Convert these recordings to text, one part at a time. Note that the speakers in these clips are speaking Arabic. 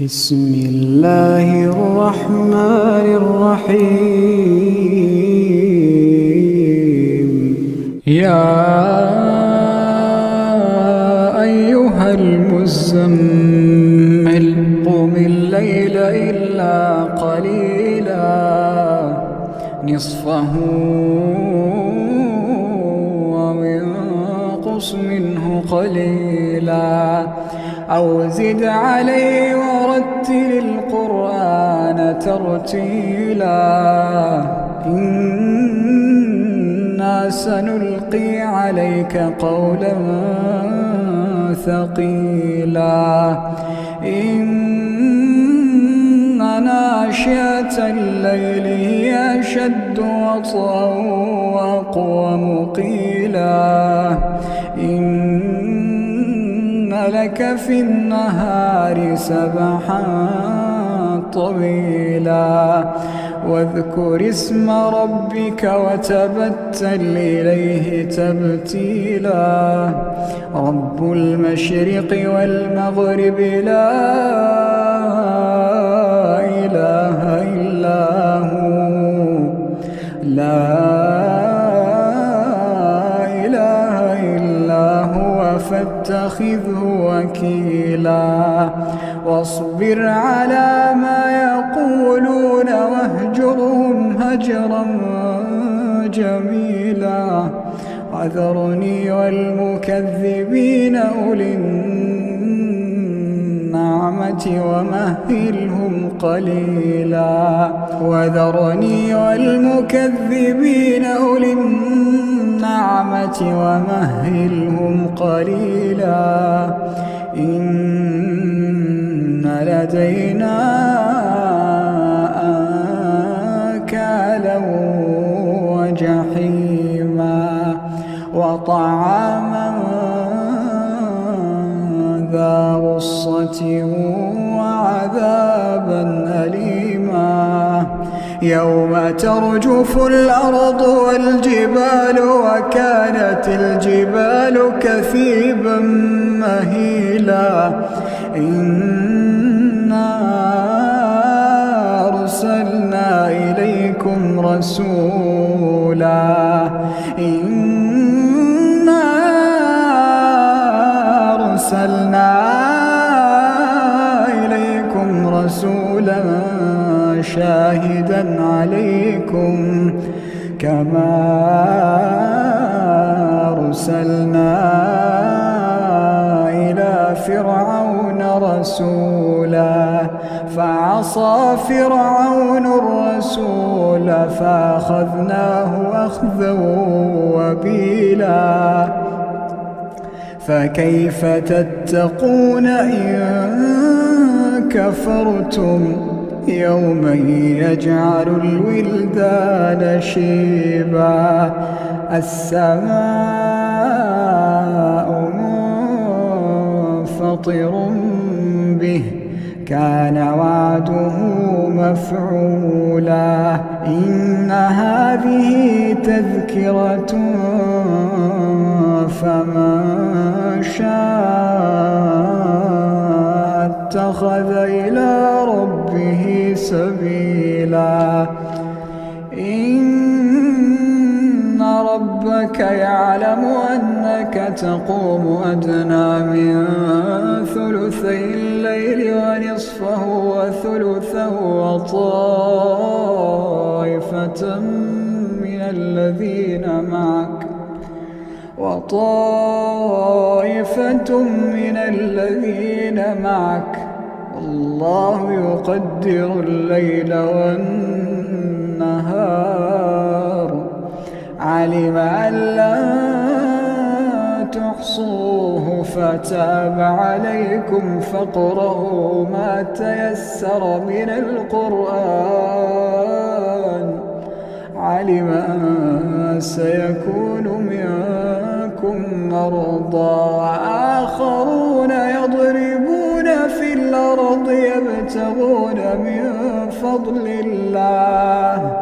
بسم الله الرحمن الرحيم. يا أيها المزمل قم الليل إلا قليلا نصفه أو انقص منه قليلا أو زد عليه ورتل القرآن ترتيلا إنا سنلقي عليك قولا ثقيلا إن ناشئة الليل هي أشد وطئا وأقوم قيلا لك في النهار سبحا طويلا واذكر اسم ربك وتبتل إليه تبتيلا رب المشرق والمغرب لا إله إلا هو فاتخذه وكيلا واصبر على ما يقولون واهجرهم هجرا جميلا وذرني والمكذبين أولي النعمة ومهلهم قليلا وذرني والمكذبين أولي النعمة ومهلهم قليلا إن لدينا أنكالا وجحيما وطعاما ذا غصة وعذابا أليما يوم ترجف الأرض والجبال وكانت الجبال كثيبا مهيلا إنا أرسلنا إليكم رسولا شاهدا عليكم كما أرسلنا إلى فرعون رسولا فعصى فرعون الرسول فأخذناه أخذا وبيلا فكيف تتقون إن كفرتم يوما يجعل الولدان شيبا السماء منفطر به كان وعده مفعولا إن هذه تذكرة فمن شاء اتخذ إلى ربه سبيلا إن ربك يعلم أنك تقوم أدنى من ثلثي الليل ونصفه وثلثه وطائفة من الذين معك والله يقدر الليل والنهار علم أن لا تحصوه فتاب عليكم فاقرؤوا ما تيسر من القرآن علم أن سيكون منكم مرضى وآخرون يضربون في الأرض يبتغون من فضل الله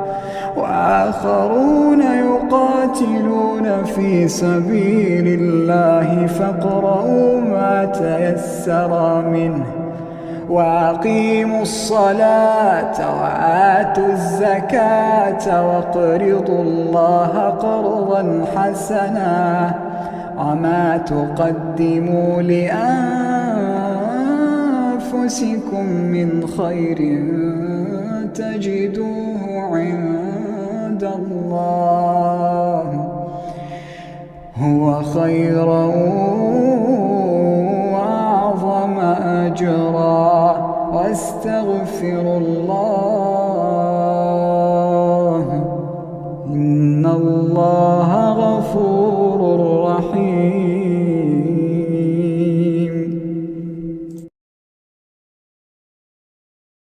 وآخرون يقاتلون في سبيل الله فاقرؤوا ما تيسر منه وأقيموا الصلاة وآتوا الزكاة وأقرضوا الله قرضا حسنا وما تقدموا لأنفسكم من خير تجدوه عند الله هو خيرا وأعظم أجرا واستغفروا الله